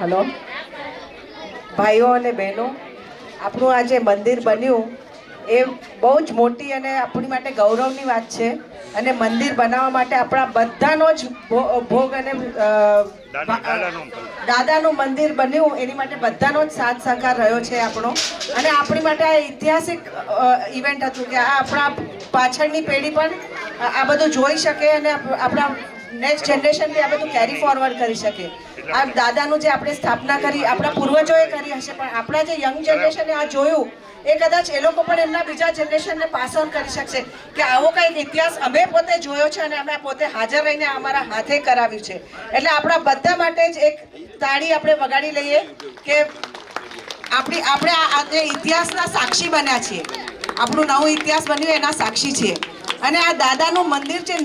Hello ભાઈઓ અને બહેનો, આપણું આ જે મંદિર બન્યું એ બહુ જ મોટી અને આપણી માટે ગૌરવની વાત છે. અને મંદિર બનાવવા માટે આપણા બધાનો જ ભોગ અને દાદાનું મંદિર બન્યું એની માટે બધાનો જ સાથ સહકાર રહ્યો છે આપણો. અને આપણી માટે આ ઐતિહાસિક ઇવેન્ટ હતું કે આ આપણા પાછળની પેઢી પણ આ બધું જોઈ શકે અને આપણા નેક્સ્ટ જનરેશન બી આ બધું કેરી ફોરવર્ડ કરી શકે. આ દાદાનું જે આપણે સ્થાપના કરી આપણા પૂર્વજોએ કરી હશે, પણ આપણા જે યંગ જનરેશને આ જોયું એ કદાચ એ લોકો પણ એમના બીજા જનરેશનને પાસ ઓન કરી શકશે કે આવો કંઈક ઇતિહાસ અમે પોતે જોયો છે અને અમે પોતે હાજર રહીને અમારા હાથે કરાવ્યું છે. એટલે આપણા બધા માટે જ એક તાળી આપણે વગાડી લઈએ કે આપણે આ જે ઇતિહાસના સાક્ષી બન્યા છીએ, આપણું નવું ઇતિહાસ બન્યું એના સાક્ષી છીએ. અને આ દાદાનું મંદિર જે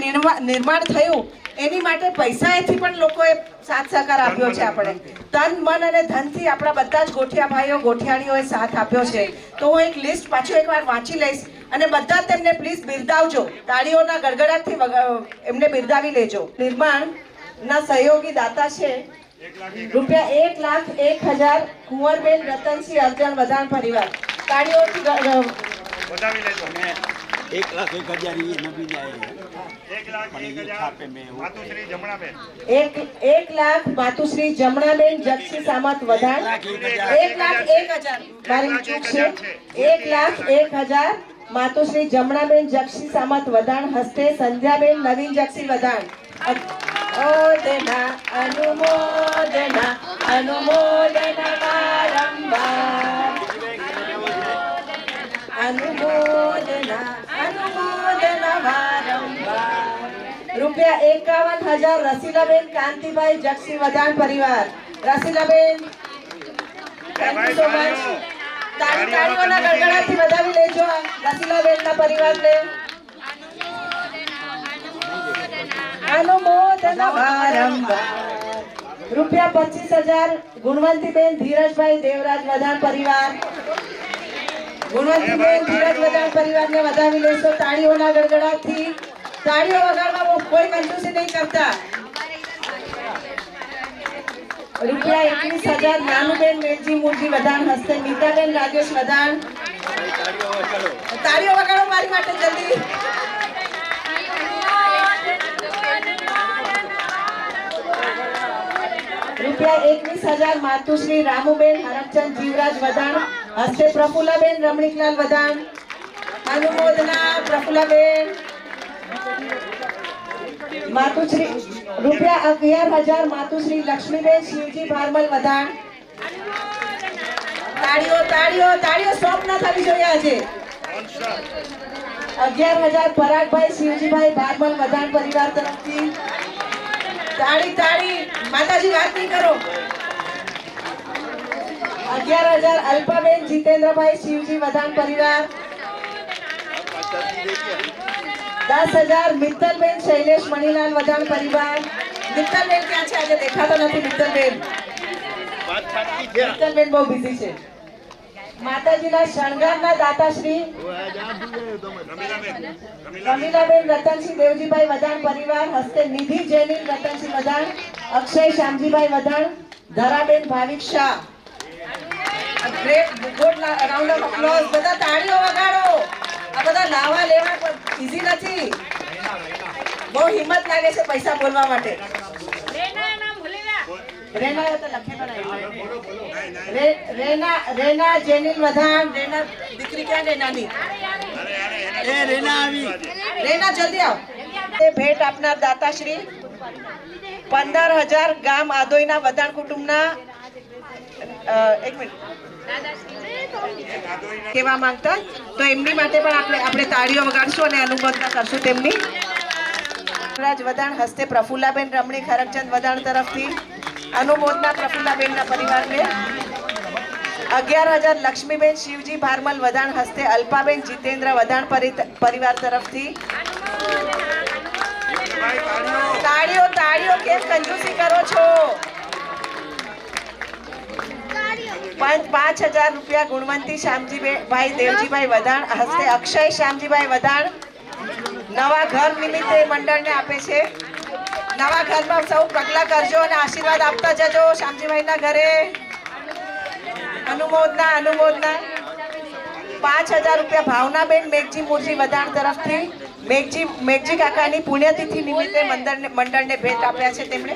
નિર્માણ થયું એની માટે પૈસાએથી પણ લોકોએ સાથ સહકાર આપ્યો છે. આપણે તન મન અને ધનથી આપણા બધા જ ગોઠિયા ભાઈઓ ગોઠિયાણીઓએ સાથ આપ્યો છે. તો હું એક લિસ્ટ પાછું એકવાર વાંચી લઈશ અને બધા તેમને પ્લીઝ બિરદાવજો, તાળીઓના ગડગડાટથી એમને બિરદાવી લેજો. નિર્માણના સહયોગી દાતા છે ₹1,01,000 કુંવરબેન રતનસિંહ અર્જણ વધાણ પરિવાર. તાળીઓથી વધાવી લેજો. 1,01,000 ये नबी जाए 1,01,000 માતુશ્રી જમણાબેન. 1,00,000 માતુશ્રી જમણાબેન જગસી સામત વધાણ. 1,01,000 મારી ચૂક છે. 1,01,000 માતુશ્રી જમણાબેન જગસી સામત વધાણ હસ્તે સંધ્યાબેન નવીન જગસી વધાણ. ઓદના અનુમોદના અનુમોદના વારંવાર અનુમોદના અનુમોદના વારંવાર. ₹51,000 રસીલાબેન કાંતિભાઈ જગસી વધાણ પરિવાર. રસીલાબેન, થેન્ક યુ સો મચ. તાળીઓના ગડગડાટથી વધાવી લેજો રસીલાબેનના પરિવારને. અનુમોદના વારંવાર. ₹25,000 ગુણવંતીબેન ધીરજભાઈ દેવરાજ વધાણ પરિવાર. ગુણવંતીબેન ધીરજ વધાણ પરિવારને વધાવી લેશો તાળીઓના ગડગડાટથી. તાળીઓ વગાડવા કોઈ કંજૂસી નહીં કરતા. ₹21,000 નાનુબેન મેલજી મૂળજી વધાણ હસ્તે મીતાબેન રાજેશ વધાણ. તાળીઓ વગાડો મારી માટે જલ્દી. ₹21,000 માતુશ્રી રામુબેન હરમચંદ જીવરાજ વધાણ હસ્તે પ્રફુલ્લાબેન રમણીકલાલ વધાણ. અનુમોદના પ્રફુલ્લાબેન. માતુશ્રી ₹11,000 માતુશ્રી લક્ષ્મીબેન શિવજી ભારમલ વધાણ. તાળીઓ તાળીઓ તાળીઓ સ્ટોપ ના થવી જોઈએ આજે. 11,000 પરાગભાઈ શિવજીભાઈ ભારમલ વધાણ પરિવાર તરફથી. તાળી તાળી, માતાજી વાત નહીં કરો. 11,000 અલ્પાબેન જીતેન્દ્રભાઈ શિવજી વધાણ પરિવાર. 10,000 મિત્તલબેન શૈલેષ મણીલાલ વધાણ પરિવાર. મિત્તલબેન ક્યાં છે? આજે દેખાતો નથી મિત્તલબેન. મિત્તલબેન બહુ બિઝી છે. માતાજીના શણગારના દાતાશ્રી રમીલાબેન રતનસિંહ દેવજીભાઈ વધાણ પરિવાર હસ્તે Nidhi Jainil Ratansinh Vadhan. Akshay Shyamjibhai Vadhan. Dharaben Bhavik Shah. Great good round of applause. બધા તાળીઓ વગાડો. આ બધા લાવા લેવા ઈઝી નથી. બહુ હિંમત લાગે છે પૈસા બોલવા માટે. રેના જેનિલ વધાણ. રેના દીકરી ક્યાં ગઈ નાની? રેના જલ્દી આવ. ભેટ આપનાર દાતાશ્રી 15,000 ગામ આદોઈના વધાણ કુટુંબના. એક મિનિટ કેવા માંગતા તો એમની માટે પણ આપણે તાળીઓ વગાડશું અને અનુમોદના કરશું તેમની. રાજ વધાણ હસ્તે પ્રફુલ્લાબેન રમણી ખરકચંદ વધાણ તરફથી. અનુમોદના પ્રફુલ્લાબેનના પરિવારને. 11,000 લક્ષ્મીબેન શિવજી ભારમલ વધાણ હસ્તે અલ્પાબેન જીતેન્દ્ર વધાણ પરિવાર તરફથી. તાળીઓ તાળીઓ, કેમ કંજૂસી કરો છો? ₹5,000 ગુણવંતી શ્યામજીભાઈ દેવજીભાઈ વધાણ હસ્તે અક્ષય શ્યામજીભાઈ વધાણ નવા ઘર નિમિત્તે મંડળને આપે છે. નવા ઘરમાં સૌ પગલા કરજો અને આશીર્વાદ આપતા જજો શ્યામજીભાઈના ઘરે. અનુમોદના અનુમોદના. 5,000 રૂપિયા ભાવનાબેન મેઘજી મુરજી વદાણ તરફથી મેઘજી કાકાની પુણ્યતિથિ નિમિત્તે મંડળને ભેટ આપ્યા છે તેમણે.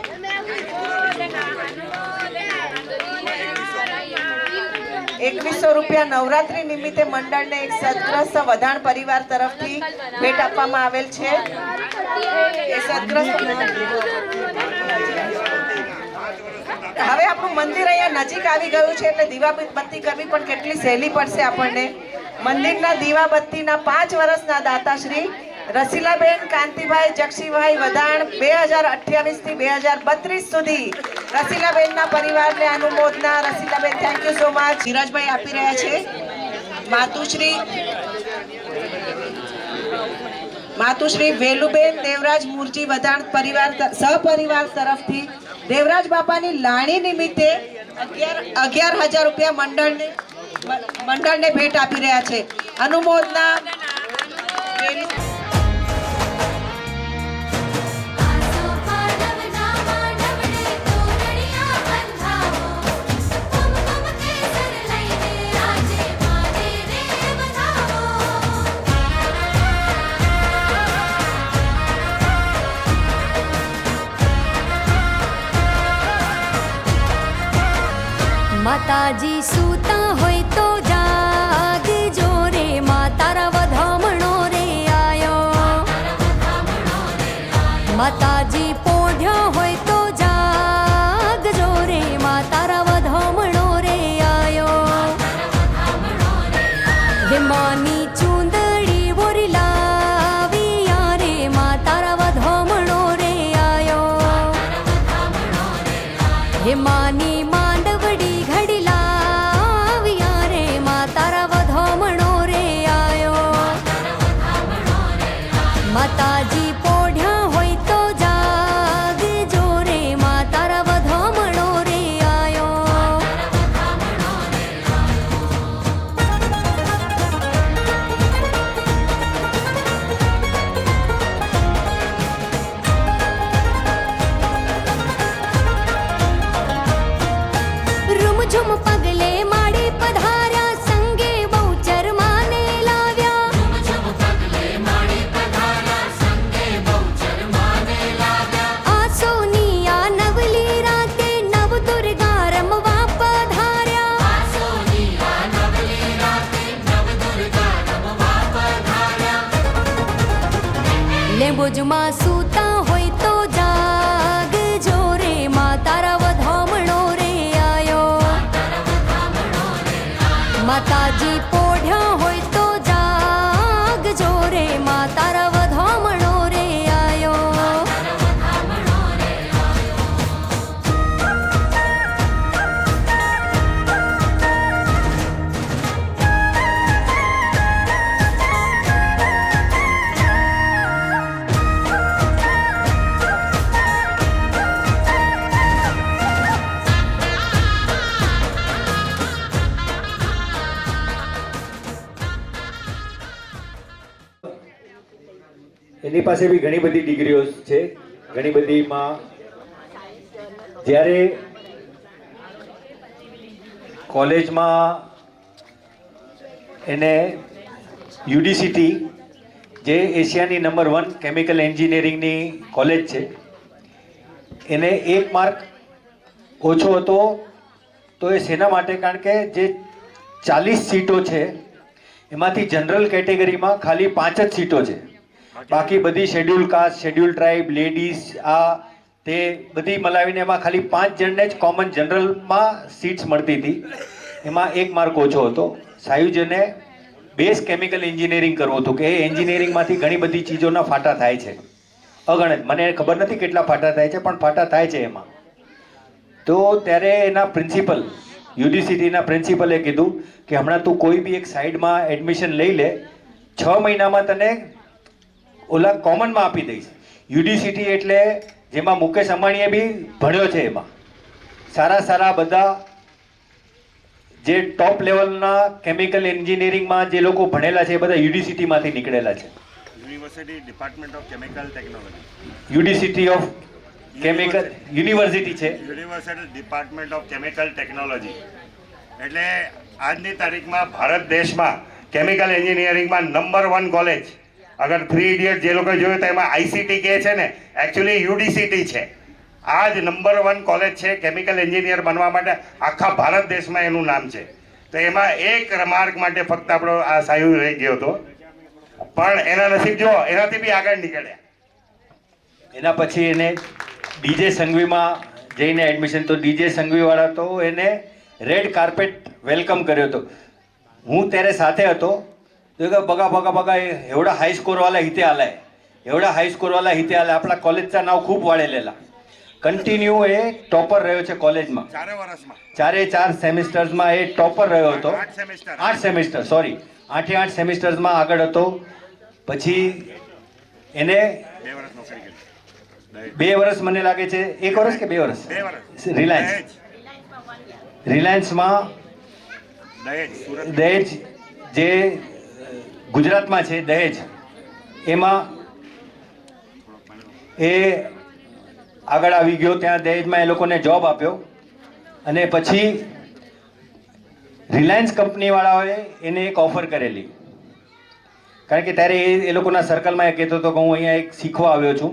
2100 રૂપિયા નવરાત્રી નિમિત્તે મંડળને એક સદગ્રસ્ત વદાણ પરિવાર તરફથી ભેટ આપવામાં આવેલ છે. એ સદગ્રસ્ત હવે આપણું મંદિર અહીંયા નજીક આવી ગયું છે એટલે દીવાબત્તી કરવી પણ કેટલી સહેલી પડશે આપણને. મંદિરના દીવાબત્તીના 5 વર્ષના દાતાશ્રી રસીલાબેન કાંતિભાઈ જક્ષીભાઈ વદાણ 2028 થી 2032 સુધી રસીલાબેનના પરિવારને અનુમોદના. Rasilaben thank you so much. Dhirajbhai આપી રહ્યા છે. માતુશ્રી વેલુબેન દેવરાજ મુરજી વદાણ પરિવાર સહપરિવાર તરફથી દેવરાજ બાપાની લાણી નિમિત્તે 11,000 રૂપિયા મંડળને ભેટ આપી રહ્યા છે. અનુમોદના. માતાજી સૂતા હોય તો જાગજો રે, મા તારા વધામણો રે આયો. માતાજી પોઢ્યા હોય તો જાગજો રે, મા તારા વધામણો રે આયો. હે માની ચૂંદડી બોરી લાવી યારે, મા તારા વધામણો રે આયો. હે માની માતાજી પોઢ્યા હોય તો જાગજો રે, મા તારા વધામણો રે આયો. રૂમઝુમ પગલે માડી પધાર્યા, સંગે બહુચર માને લાવ્યા. લેંબોજમાં સૂતા હોય તો જાગજો રે, મા તારા વધામણો રે આયો. માતાજી પોઢ્યા હોય તો જાગજો રે, મા તારા વધામણો રે આયો. એની પાસે બી ઘણી બધી ડિગ્રીઓ છે. ઘણી બધીમાં જ્યારે કોલેજમાં એને યુડીસીટી જે એશિયાની નંબર 1 કેમિકલ એન્જિનિયરિંગની કોલેજ છે, એને 1 માર્ક ઓછો હતો. તો એ શેના માટે? કારણ કે જે 40 સીટો છે એમાંથી જનરલ કેટેગરીમાં ખાલી 5 જ સીટો છે. બાકી બધી schedule caste, schedule tribe, ladies, આ તે બધી મલાવીને એમાં ખાલી 5 જણને જ કોમન જનરલમાં સીટ્સ મળતી હતી. એમાં 1 માર્ક ઓછો હતો. સાયુજને બેઝ કેમિકલ એન્જિનિયરિંગ કરવું હતું કે એ એન્જિનિયરિંગમાંથી ઘણી બધી ચીજોના ફાટા થાય છે, અગણિત. મને ખબર નથી કેટલા ફાટા થાય છે, પણ ફાટા થાય છે એમાં. તો ત્યારે એના પ્રિન્સિપલ, યુડીસીટીના પ્રિન્સિપલે કીધું કે હમણાં તું કોઈ બી એક સાઈડમાં એડમિશન લઈ લે, 6 મહિનામાં તને ઓલા કોમનમાં આપી દઈશ. યુડીસીટી એટલે જેમાં મુકેશ અંબાણીએ બી ભણ્યો છે, એમાં સારા બધા જે ટોપ લેવલના કેમિકલ એન્જિનિયરિંગમાં જે લોકો ભણેલા છે એ બધા યુડીસીટીમાંથી નીકળેલા છે. University department of chemical technology, UDCT of chemical university છે. Universal department of chemical technology. એટલે આજની તારીખમાં ભારત દેશમાં કેમિકલ એન્જિનિયરિંગમાં નંબર 1 કોલેજ. અગર 3 ઇડિયટ જે લોકો જોયું તો એમાં આઈસીટી કહે છે ને, એકચ્યુઅલી યુડીસીટી છે. આ જ નંબર 1 કોલેજ છે કેમિકલ એન્જિનિયર બનવા માટે આખા ભારત દેશમાં એનું નામ છે. તો એમાં એક માર્ક માટે ફક્ત આપણો આ સાયુ રહી ગયો હતો, પણ એના નસીબ જો એનાથી બી આગળ નીકળ્યા. એના પછી એને ડીજે સંઘવીમાં જઈને એડમિશન, તો ડીજે સંઘવીવાળા તો એને રેડ કાર્પેટ વેલકમ કર્યો હતો. હું ત્યારે સાથે હતો તો કે બગા બગા બગા એवढा हाई स्कोरवाला इथे आलाय, एवढा हाई स्कोरवाला इथे आलाय. આપણા કોલેજचं નાव खूप वाढलेला. કન્ટિન્યુ એ ટોપર રહ્યો છે કોલેજમાં. 4 વર્ષમાં 4 સેમિસ્ટર્સમાં એ ટોપર રહ્યો હતો. 8 સેમિસ્ટર સોરી 8 સેમિસ્ટર્સમાં આગળ હતો. પછી એને 2 વર્ષ નોકરી કરી. 2 વર્ષ મને લાગે છે, 1 વર્ષ કે 2 વર્ષ 2 વર્ષ રિલાયન્સમાં સુરત દહેજ જે ગુજરાતમાં છે દહેજ, એમાં એ આગળ આવી ગયો. ત્યાં દહેજમાં એ લોકોને જોબ આપ્યો અને પછી રિલાયન્સ કંપનીવાળાઓએ એને એક ઓફર કરેલી. કારણ કે ત્યારે એ લોકોના સર્કલમાં એ કહેતો હતો કે હું અહીંયા એક શીખવા આવ્યો છું.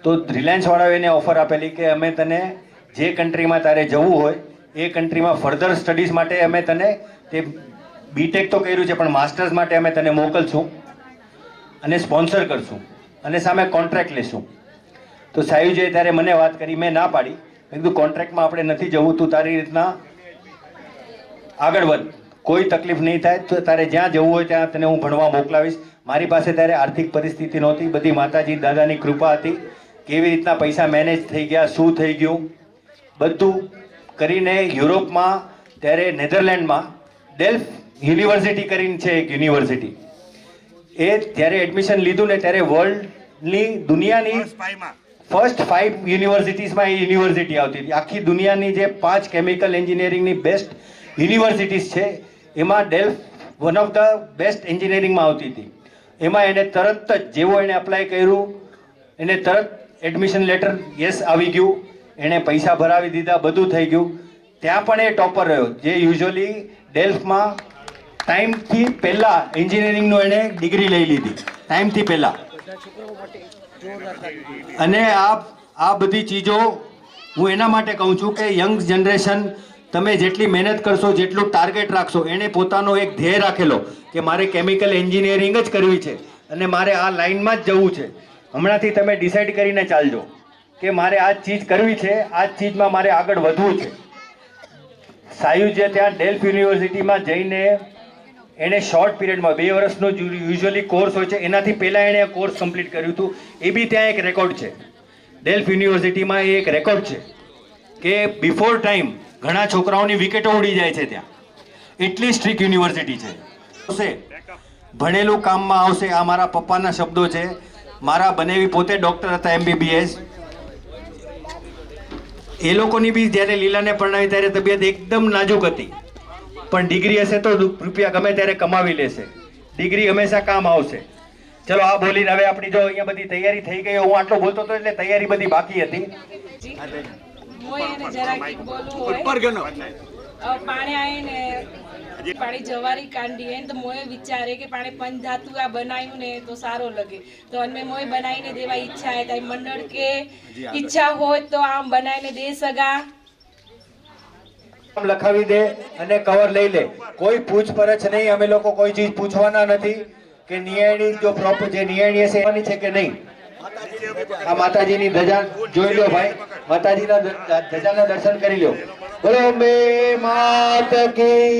તો રિલાયન્સવાળાઓએ એને ઓફર આપેલી કે અમે તને જે કન્ટ્રીમાં તારે જવું હોય એ કન્ટ્રીમાં ફર્ધર સ્ટડીઝ માટે અમે તને, તે બીટેક તો કર્યું છે પણ માસ્ટર્સ માટે અમે તને મોકલશું અને સ્પોન્સર કરશું અને સામે કોન્ટ્રાક્ટ લેશું. તો સાયુજે ત્યારે મને વાત કરી, મેં ના પાડી. મેં કીધું કોન્ટ્રાક્ટમાં આપણે નથી જવું, તું તારી રીતના આગળ વધ, કોઈ તકલીફ નહીં થાય. તો તારે જ્યાં જવું હોય ત્યાં તને હું ભણવા મોકલાવીશ. મારી પાસે ત્યારે આર્થિક પરિસ્થિતિ નહોતી, બધી માતાજી દાદાની કૃપા હતી. કેવી રીતના પૈસા મેનેજ થઈ ગયા, શું થઈ ગયું, બધું કરીને યુરોપમાં ત્યારે નેધરલેન્ડમાં ડેલ્ફ યુનિવર્સિટી કરીને છે એક યુનિવર્સિટી, એ ત્યારે એડમિશન લીધું ને ત્યારે વર્લ્ડની દુનિયાની ફર્સ્ટ 5 યુનિવર્સિટીઝમાં એ યુનિવર્સિટી આવતી હતી. આખી દુનિયાની જે 5 કેમિકલ એન્જિનિયરિંગની બેસ્ટ યુનિવર્સિટીઝ છે એમાં Delft one of the best એન્જિનિયરિંગમાં આવતી હતી. એમાં એને તરત જ જેવો એણે અપ્લાય કર્યું એને તરત એડમિશન લેટર યસ આવી ગયું. એણે પૈસા ભરાવી દીધા, બધું થઈ ગયું. ત્યાં પણ એ ટોપર રહ્યો. જે યુઝ્યુઅલી ડેલ્ફમાં ટાઈમથી પહેલાં એન્જિનિયરિંગનો એણે ડિગ્રી લઈ લીધી, ટાઈમથી પહેલાં. અને આ બધી ચીજો હું એના માટે કહું છું કે યંગ જનરેશન, તમે જેટલી મહેનત કરશો, જેટલું ટાર્ગેટ રાખશો, એને પોતાનો એક ધ્યેય રાખેલો કે મારે કેમિકલ એન્જિનિયરિંગ જ કરવી છે અને મારે આ લાઇનમાં જ જવું છે. હમણાંથી તમે ડિસાઈડ કરીને ચાલજો કે મારે આ ચીજ કરવી છે, આ ચીજમાં મારે આગળ વધવું છે. સાયુજે ત્યાં ડેલ્ફ યુનિવર્સિટીમાં જઈને એણે શોર્ટ પીરિયડમાં 2 વર્ષનો યુઝ્યુઅલી કોર્સ હોય છે, એનાથી પહેલાં એણે કોર્સ કમ્પ્લીટ કર્યું હતું. એ બી ત્યાં એક રેકોર્ડ છે. ડેલ્ફ યુનિવર્સિટીમાં એ એક રેકોર્ડ છે કે બિફોર ટાઈમ ઘણા છોકરાઓની વિકેટો ઉડી જાય છે ત્યાં, એટલી સ્ટ્રિક્ટ યુનિવર્સિટી છે. ભણેલું કામમાં આવશે, આ મારા પપ્પાના શબ્દો છે. મારા બનેવી પોતે ડૉક્ટર હતા, MBBS. એ લોકોની બી જ્યારે લીલાને પરણાવી ત્યારે તબિયત એકદમ નાજુક હતી, પણ ડિગ્રી હશે તો રૂપિયા ગમે ત્યારે કમાવી લેશે. ડિગ્રી હંમેશા કામ આવશે. ચલો આ બોલીને હવે આપણી જો અહીંયા બધી તૈયારી થઈ ગઈ. હું આટલો બોલતો હતો એટલે તૈયારી બધી બાકી હતી. પાણી આવીને પાણી જવારી કાઢીએ તો મોએ વિચારે કે પાણી પંચધાતુ આ બનાવ્યું ને તો સારો લગે, તો અમે મોએ બનાવીને દેવા ઈચ્છા હે. તારી મંડળ કે ઈચ્છા હોય તો આમ બનાવીને દે સગા. લખાવી દે અને કવર લઈ લે. કોઈ પૂછપરછ નહીં. અમે લોકો કોઈ ચીજ પૂછવાના નથી કે નિયાણી જો પ્રોપર જે નિયાણી હશે એની છે કે નહીં. આ માતાજીની ધજા જોઈ લો ભાઈ, માતાજીના ધજાના દર્શન કરી લો. બોલો અંબે માત કી.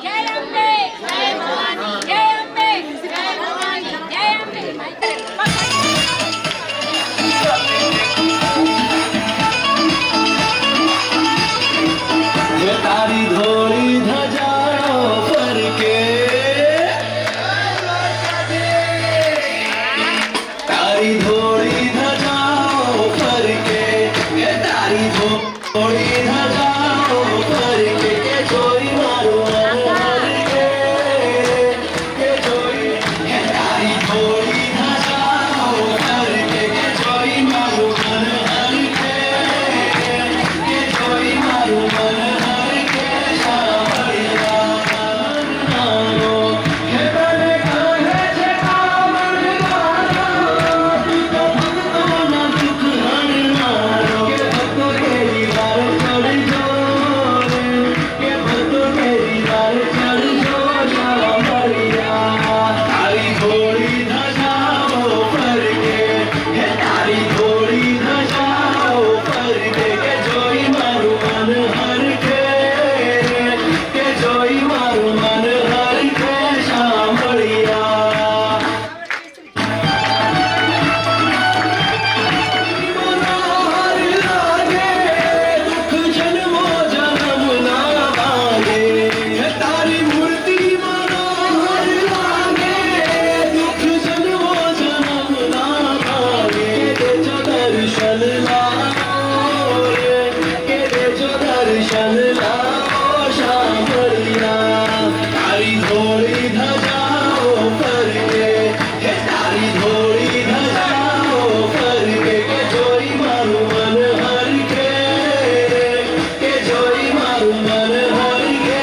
જય અંબે, જય ભવાની, જય અંબે, જય ભવાની, જય અંબે. તારી ધોળી ધજાઓ ફરકે, તારી ધોળી ધજાઓ ફરકે, તારી ધોળી ધજાઓ ફરકે, કે જોઈ મારું મન હરકે, કે જોઈ તારી દર્શન લાવો રે કે દેજો દર્શન લાવો શામળિયા તારી ધોળી ધજાઓ ફરકે હે તારી ધોળી ધજાઓ ફરકે કે જોઈ મારું મન હરકે કે જોઈ મારું મન હરકે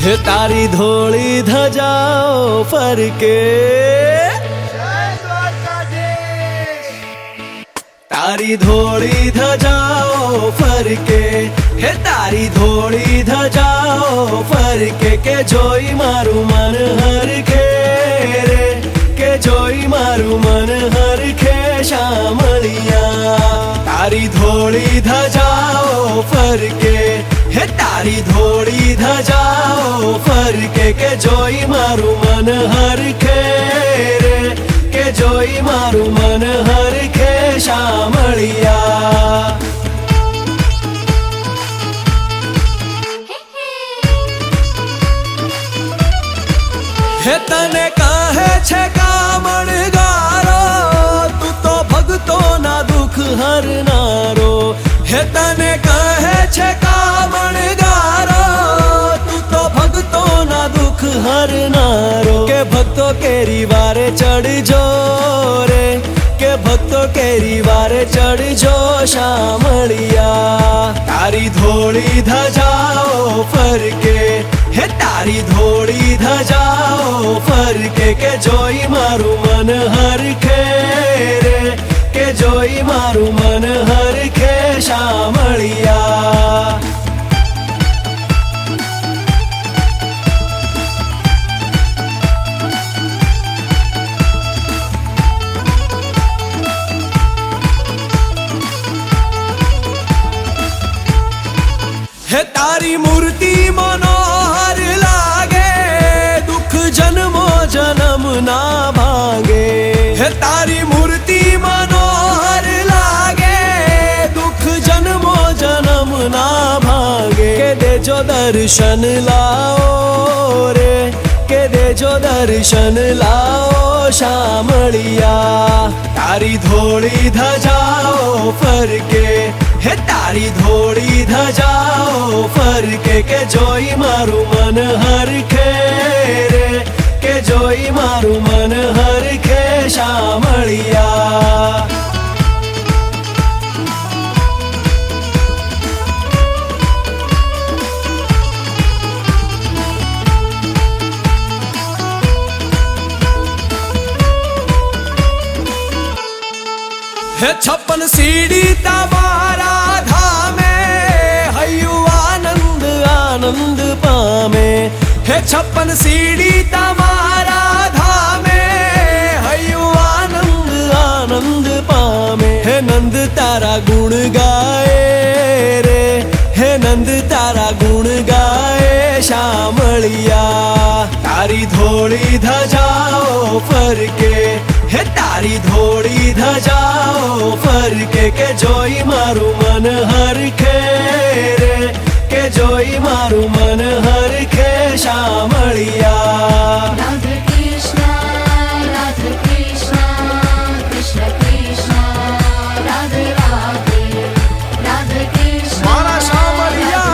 હે તારી ધોળી ધજાઓ ફરકે, તારી ધોળી ધજાઓ ફરકે, હે તારી ધોળી ધજાઓ ફરકે, કે જોઈ મારું મન હરખે રે, કે જોઈ મારું મન હરખે શામળિયા. તારી ધોળી ધજાઓ ફરકે, હે તારી ધોળી ધજાઓ ફરકે, કે જોઈ મારું મન હરખે રે, કે જોઈ મારું મન હરખે શામળિયા. હે તને કહે છે કામણગારો, તું તો ભક્તોના દુઃખ હરનારો. હે તને કહે છે કામણગારો, તું તો ભક્તોના દુઃખ હરનારો. કે ભક્તો કેરી વારે ચડજો રે, કે ભક્તો કેરી વારે ચડજો શામળિયા. તારી ધોળી ધજાઓ ફરકે, હે તારી ધોળી ધજાઓ ફરકે, કે જોઈ મારું મન હરખે રે, કે જોઈ મારું મન હરખે શામળિયા. હે તારી મૂર્તિ મનોહર લાગે, દુઃખ જન્મો જન્મ ના ભાંગે. હે તારી મૂર્તિ મનોહર લાગે, દુઃખ જન્મો જન્મ ના ભાંગે. કે દેજો દર્શન લાઓ રે, કે દેજો દર્શન લાઓ શામળિયા. તારી ધોળી ધજાઓ ફરકે, હે તારી ધોળી ધજાઓ ફરકે, કે જોઈ મારું મન હરખે રે, કે જોઈ મારું મન હરખે શામળિયા. હે 56 સીડી તમારા ધામે, હૈયું આનંદ આનંદ પામે. હે 56 સીડી તમારા ધામે, હૈયું આનંદ આનંદ પામે. હે નંદ તારા ગુણ ગાય રે, હે નંદ તારા ગુણ ગાય શામળિયા. તારી ધોળી ધજાઓ ફરકે, હે તારી ધોળી ધજાઓ ફરકે, કે જોઈ મારું મન હરખે રે, કે જોઈ મારું મન હરખે શામળિયા. રાધે કૃષ્ણ રાધે કૃષ્ણ કૃષ્ણ કૃષ્ણ રાધે રાધે, રાધે કૃષ્ણ મારા શામળિયા.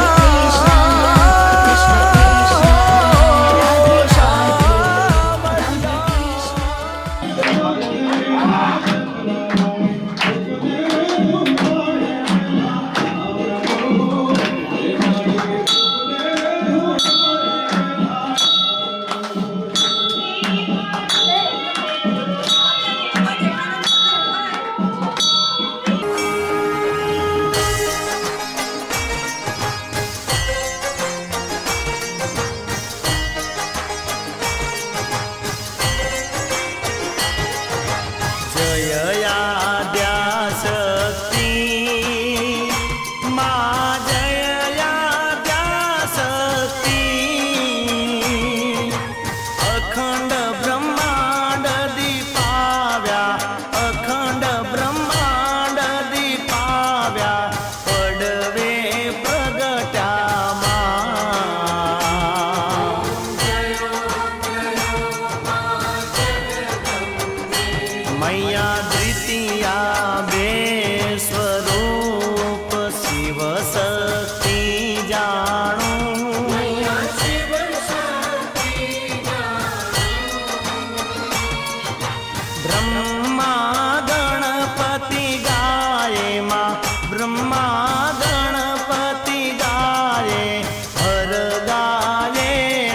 બ્રહ્મા ગણપતિ ગાયે હર ગાયે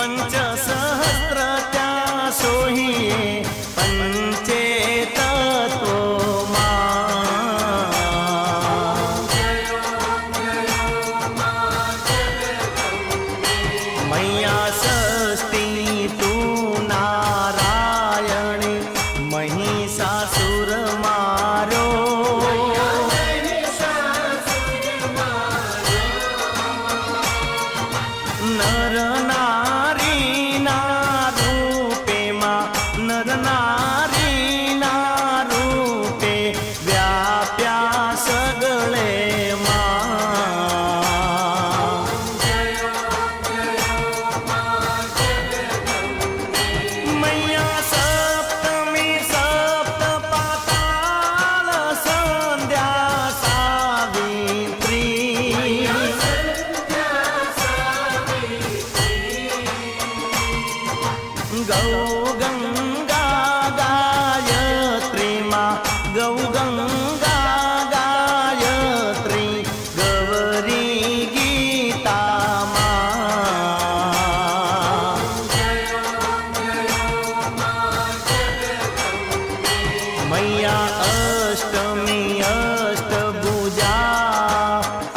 પંચસહસ્ત્ર ત્યાં સોહીએ પંચે તત્વોમાં મૈયા ષષ્ઠી તું નારાયણી મહિષાસુર મારો નર નારીના રૂપેમાં નર નારીના રૂપે વ્યાપ્યા સગળે મૈયા સપ્તમી સપ્ત પાતાળ સંધ્યા સાવિત્રી ગૌ ગંગા ગાયત્રીમાં ગૌ ગંગા ગાયત્રી ગૌરી ગીતામાં મૈયા અષ્ટમી અષ્ટભુજા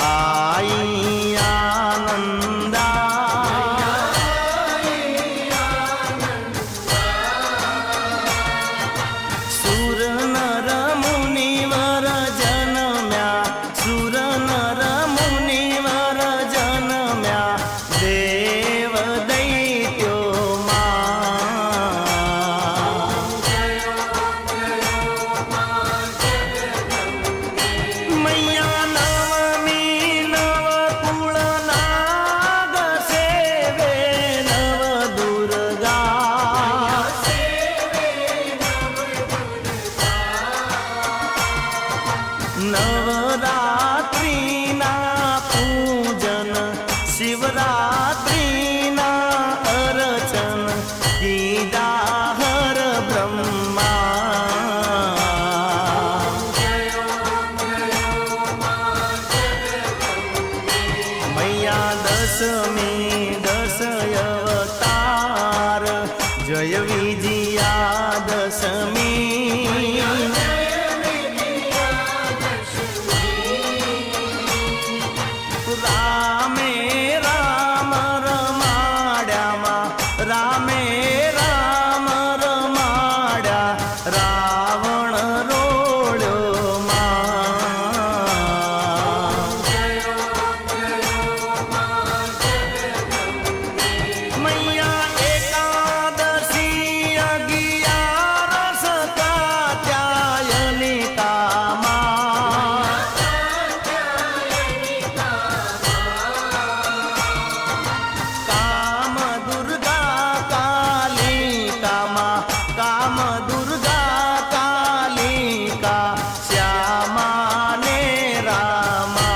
આઈ આનંદા સુર નર મુનિવર જન્મ્યા સુર નર મુનિવર જન્મ્યા દેવ દૈત્યોમાં મૈયા નવમી નવ કુળ નાગ સેવે નવ દુર્ગા નવરાત્રિના પૂજન શિવરાત્રિના અર્ચન કીધા હર બ્રહ્મા મૈયા દશમી દશ અવતાર જય વિજયા દશમી રામે રામ રમાડ્યામાં રામે રામ રમાડ્યા રાવણ રોળ્યોમાં મૈયા એકાદશી અગિયારસ કાત્યાયનિકામાં કામ દુર્ગા કાલિકામાં કામ દુર્ગા કાલિકા શ્યામા ને રામા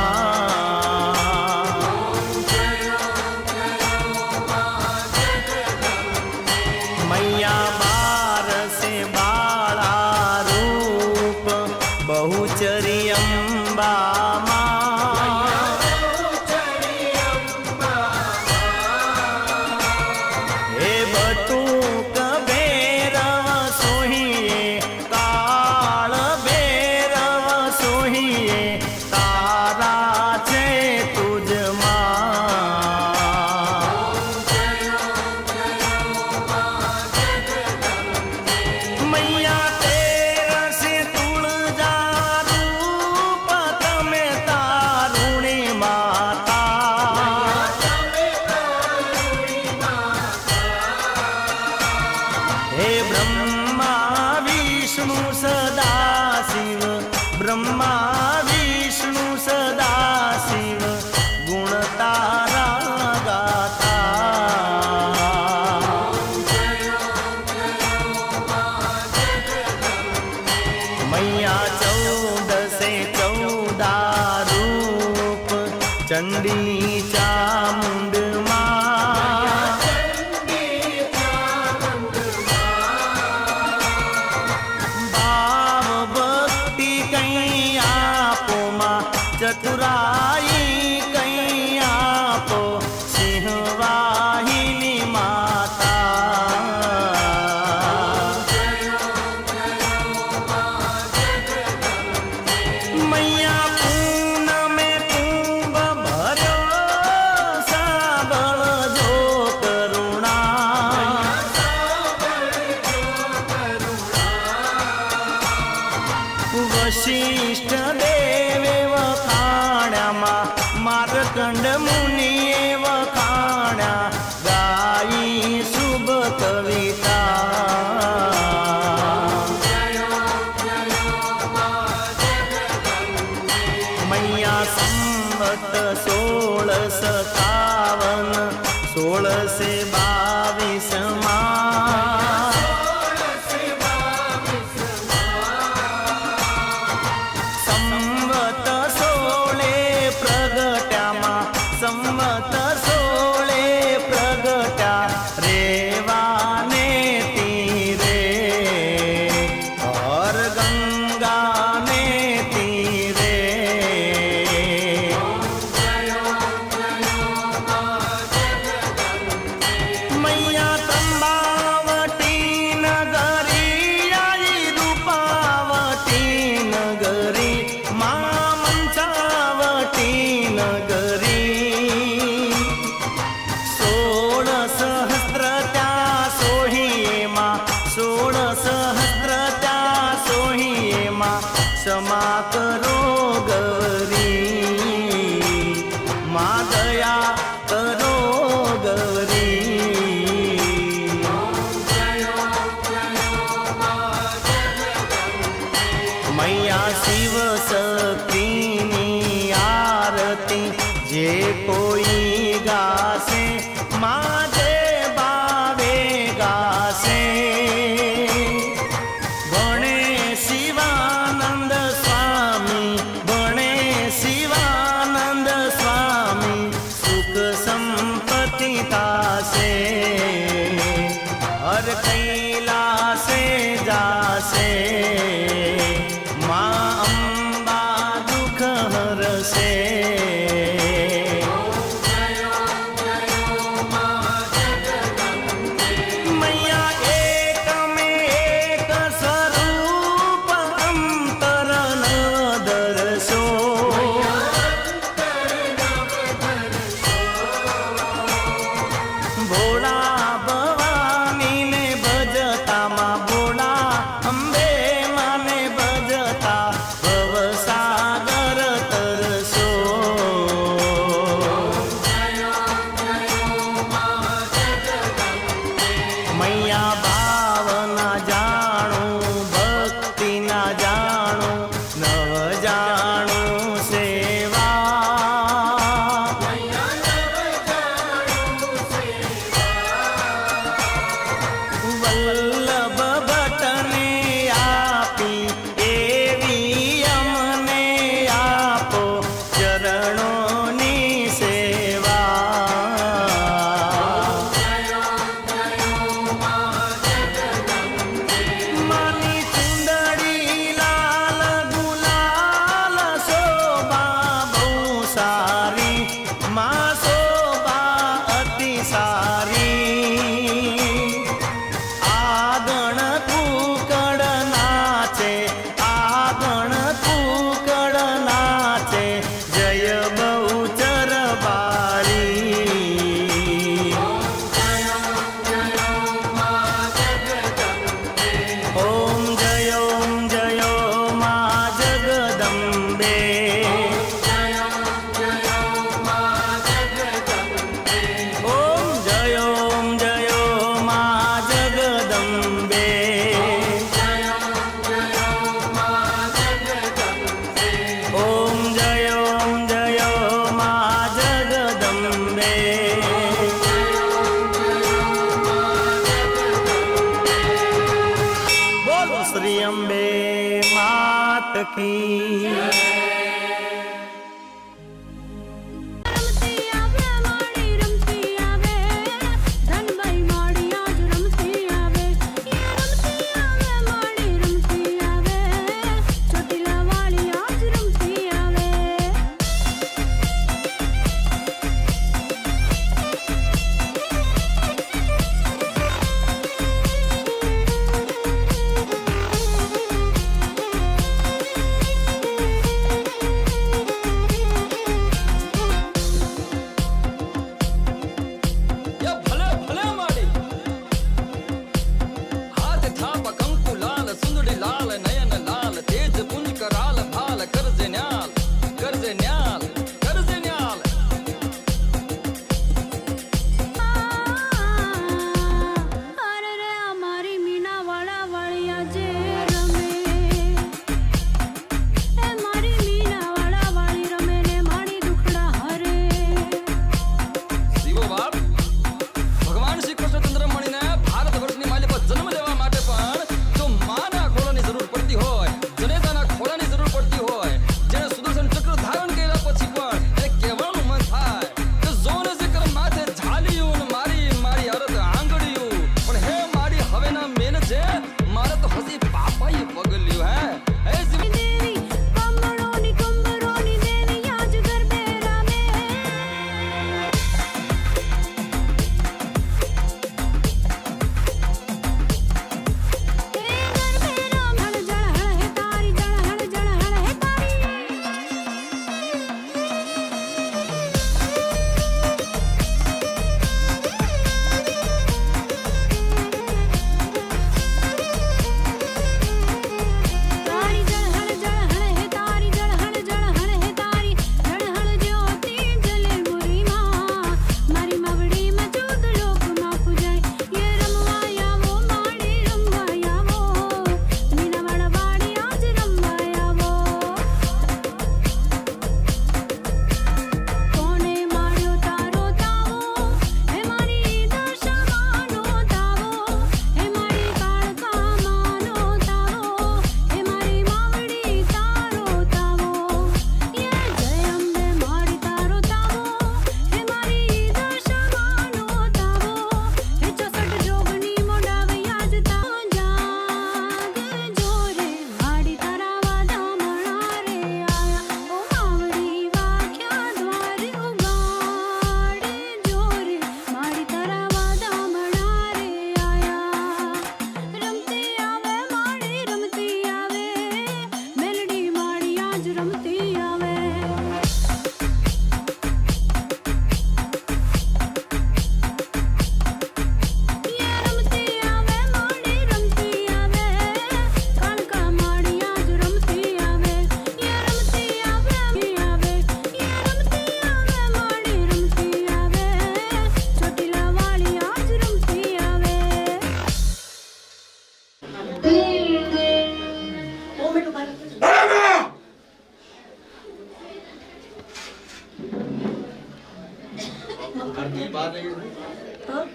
મૈયા બારસે બાળા રૂપ બહુચરી અંબામાં હે બટુક ભૈરવ સોહીએ કાળ ભૈરવ સોહીએ તારા છે તુજમાં મૈયા તેરસે તુળજા રૂપ તમે તારુણી માતા હે બ્રહ્મા વિષ્ણુ સદા શિવ બ્રહ્મા વિષ્ણુ સદા શિવ ગુણ તારા ગાતા મૈયા ચૌદસે ચૌદા રૂપ ચંડી ચામુંડમાં બા 22માં સંવત 16 પ્રગટ્યામાં સંવત 16 પ્રગટ્યા રેવાને તીરે હર ગંગાને તીરે મૈયા ત્રંબાવતી નગરી આઈ રૂપાવતી નગરી મા મંચાવતી નગરી 16 સહસ્ત્ર ત્યાં સોહીએમાં 16 સહસ્ત્ર ત્યાં સોહીએમાં ક્ષમા કરો ગૌરી મા દયા કરો ગૌરી મૈયા શિવ શક્તિની આરતી જે કોઈ ગાશે મા જે બાવે ગાશે ભણે શિવાનંદ સ્વામી ભણે શિવાનંદ સ્વામી સુખ સંપત્તિ તાશે હર કૈલાસે જાશે મા અંબા દુઃખ હરશે મૈયા એક મેં એક સ્વરૂપ અંતર નવ દર્શો ભોળા ભવાનીને ભજતામાં ભોળા અંબે માને ભજતા ભવસાગર તરસો મૈયા ભાવના જાણું ભક્તિના જાણું નવ જાણું સેવા વલ્લભ ભટ્ટને આપી એવી અમને આપો ચરણોની સેવા માની ચુંદડી લાલ ગુલાલ શોભા બહુ સારી મા શોભા અતિ સારી આગણ કુકડ નાચે આગણ કુકડ નાચે જય બહુચર બારી ઓમ જયો મા જગદંબે ઓમ જયો મા જગદંબે ઓમ જયો મા જગદંબે બોલો શ્રી અંબે માત કી રમતી આવે માડી રમતી આવે ધનભાઈ માડી આજ રમતી આવે રમતી આવે માડી રમતી આવે ચોટીલા વાળી આજ રમતી આવે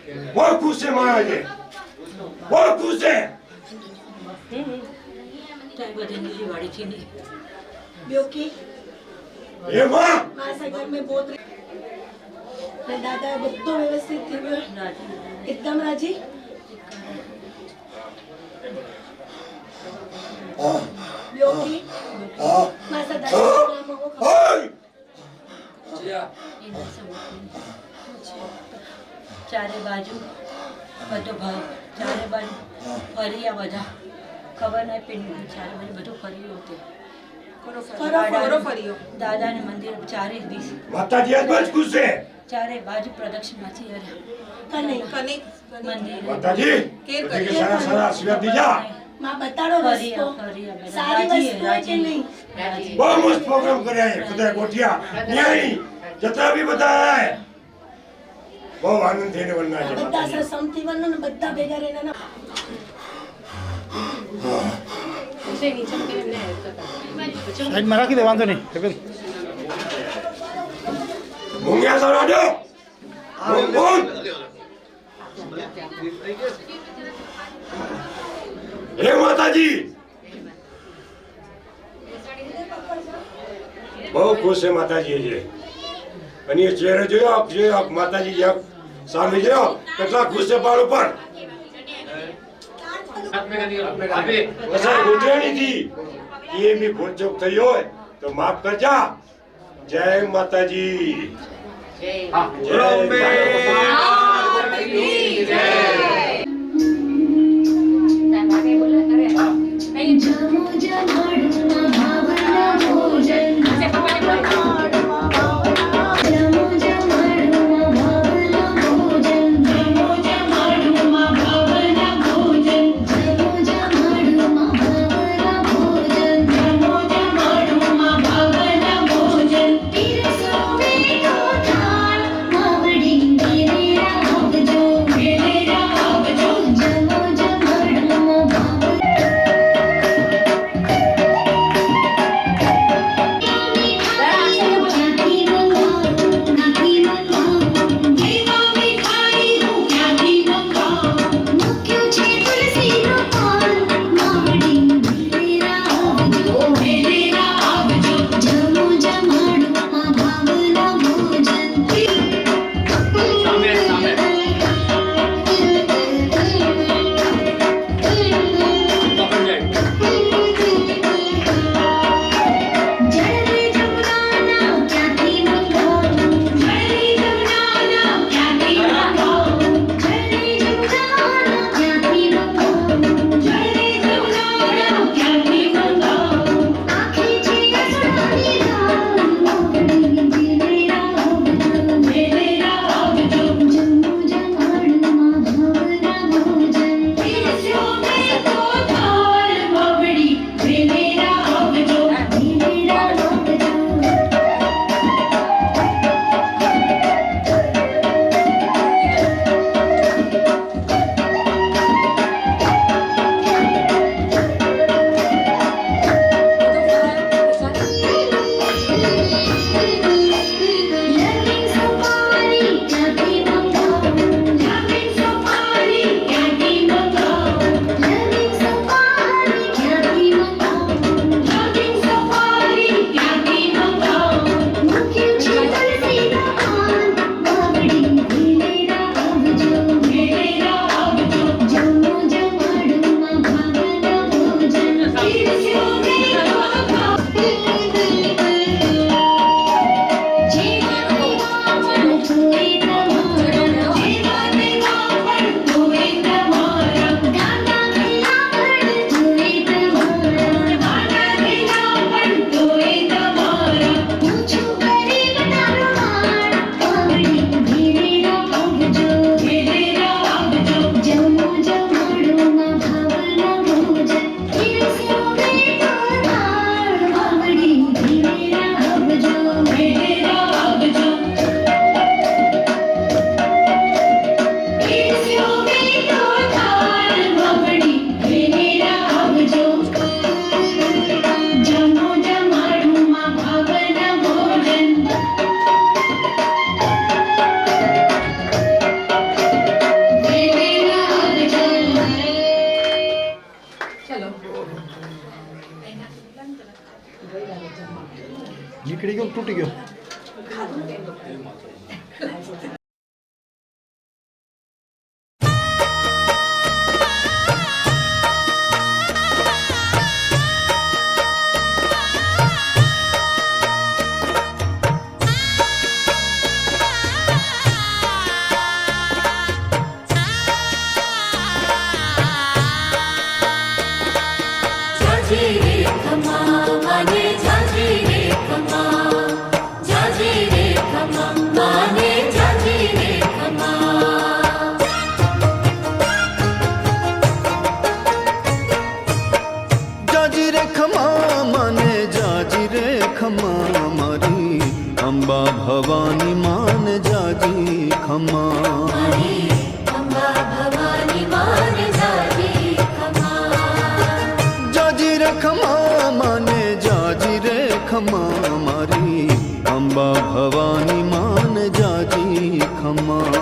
બહુ ખુશ છે મારા છે બહુ ખુશ છે ब्योकी એ માં मासा घर में बहुत मैं दादा બધું વ્યવસ્થિત થઈ ગયો એકદમ રાજી ब्योकी मासा दादा नाम हो ઓય ચારે બાજુ બધો ભાવ ચારે બાજુ ફર્યા બધા ખબર નહીં પડી ચારે બાજુ બધું ફર્યું હતું દાદાને મંદિર ચારે દિવસ માતાજી આજ બહુ ખુશ છે ચારે બાજુ પ્રદક્ષિણાથી કને મંદિર માતાજી કે સારા સારા આશીર્વાદ દીજા માં બતાડો રસ્તો સારી વસ્તુ હોય કે નહીં બહુ મસ્ત પ્રોગ્રામ કર્યા છે બધા ગોઠિયા ન્યાય જતા બી બધા આયા બહુ આનંદ થઈને વરના છે બધા સમથી વનો ને બધા ભેગા રહીને ના સાઈડમાં રાખી દે વાંધો નહીં મુંગિયા સરાડો બોલ હે માતાજી બહુ ખુશ છે માતાજી છે અને એ ચહેરો જોયો માતાજી જ્યાં સામે જોયો કેટલા ખુશ છે બાળ ઉપર અસર ગોઠિયાની થી એ બી ભૂલચૂક થઈ હોય તો માફ કરજા જય માતાજી તીર સોવે તો થાળ માવડી ગીરે રાખજો તૂટી ગયો. જાજી રે ખમા માને જાજી રે ખમા મારી અંબા ભવાની માને જાજી ખમા જાજી રે ખમા માને જાજી રે ખમા મારી અંબા ભવાની માને જાજી ખમા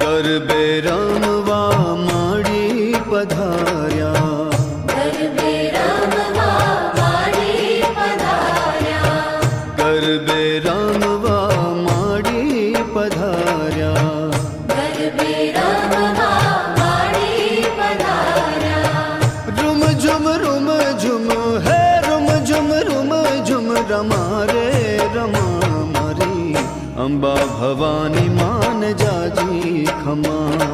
ગરબે રમવા માડી પધાર્યા ગરબે રમવા માડી પધાર્યા રૂમ ઝુમ હે રૂમ ઝુમ રમા રે રમા મારી અંબા ભવાની માન જાજી ખમા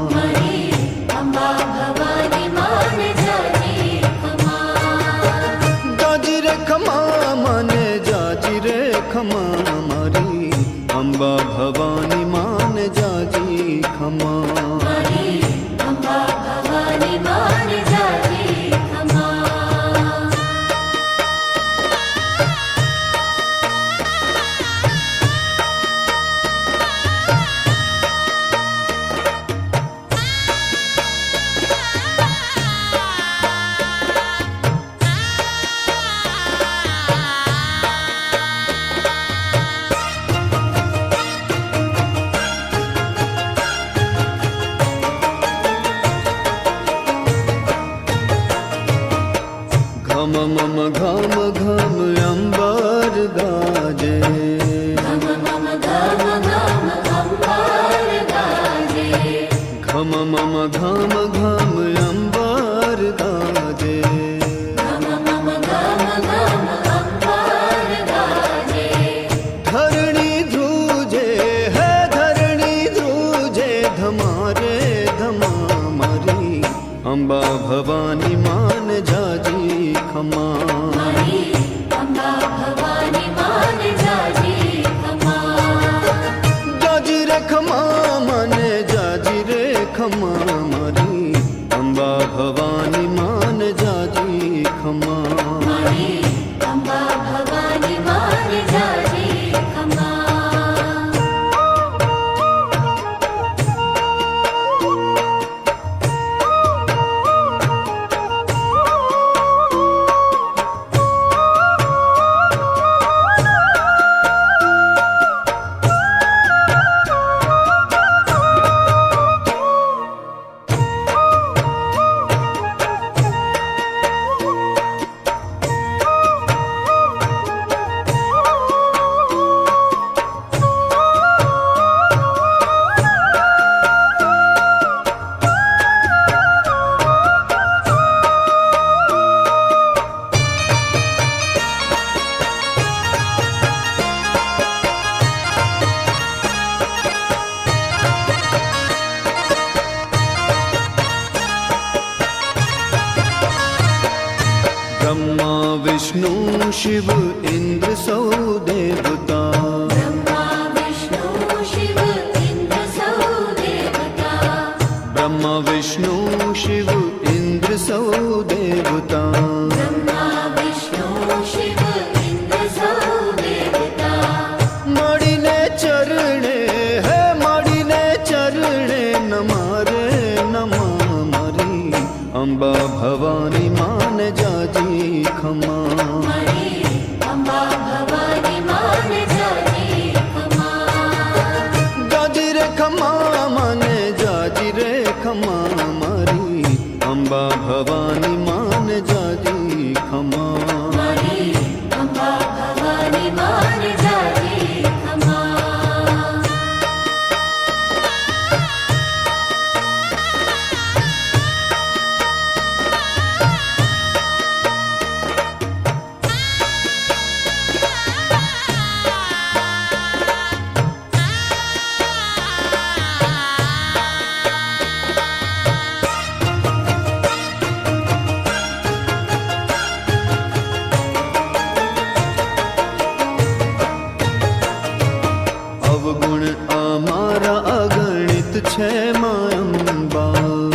જાજી રે ખમા માને જાજી રે ખમા મારી અંબા ભવાની માન જાજી ખમા ઘમ મમ ઘમ ઘમ અંબર ગાજે ઘમ મમ ઘમ ઘમ અંબર ગાજે ધરણી ધ્રુજે હે ધરણી ધ્રુજે ધમારે ધમા મારી અંબા ભવાની માન જાજી ખમા જાજી રે ખમા માને જાજી રે ખમા મારી અંબા ભવાની માન જાજી ખમા विष्णु शिव इंद्र सौ देवता ब्रह्मा विष्णु शिव इंद्र सौ देवता ब्रह्मा विष्णु शिव इंद्र सौ देवता ब्रह्मा विष्णु शिव इंद्र सौ देवता मणिने चरणे है मणिने चरणे नमारे नमा मरी अंबा भवानी मान जाजी खमा मणि अम्बा भवानी मान जाजी खमा जाजी रे खमा माने जाजी रे खमा मारी अंबा भवानी मान जाजी खमा मणि अम्बा भवानी मान जाजी खमा अवगुण अमारा अगणित छे मां अंबा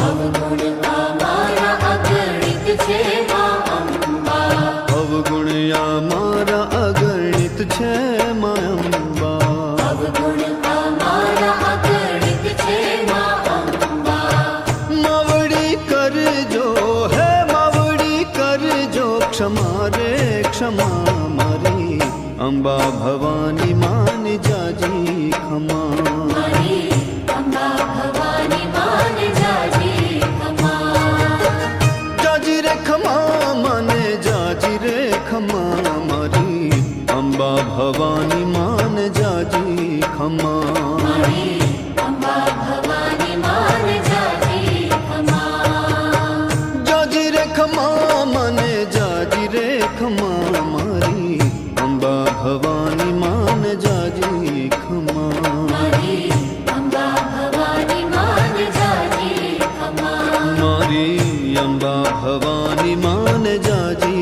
अवगुण हमारा अगणित छे मां अम्बा अवगुण अमारा अगणित छे मां अंबा अवगुण हमारा अगणित छे मां अम्बा मावड़ी कर जो है मावड़ी कर जो क्षमा रे क्षमा मारी अंबा भवानी मान जाजी खमा मणि अम्बा भवानी मान जाजी खमा जाजी रे खमा माने जाजी रे खमा मारी अंबा भवानी मान जाजी खमा मणि अम्बा भवानी मान जाजी खमा जाजी रे खमा माने जाजी रे खमा मारी अंबा भवानी मान जाजी खमा मणि अम्बा भवानी मान जाजी खमा मारी अंबा भवानी मान जाजी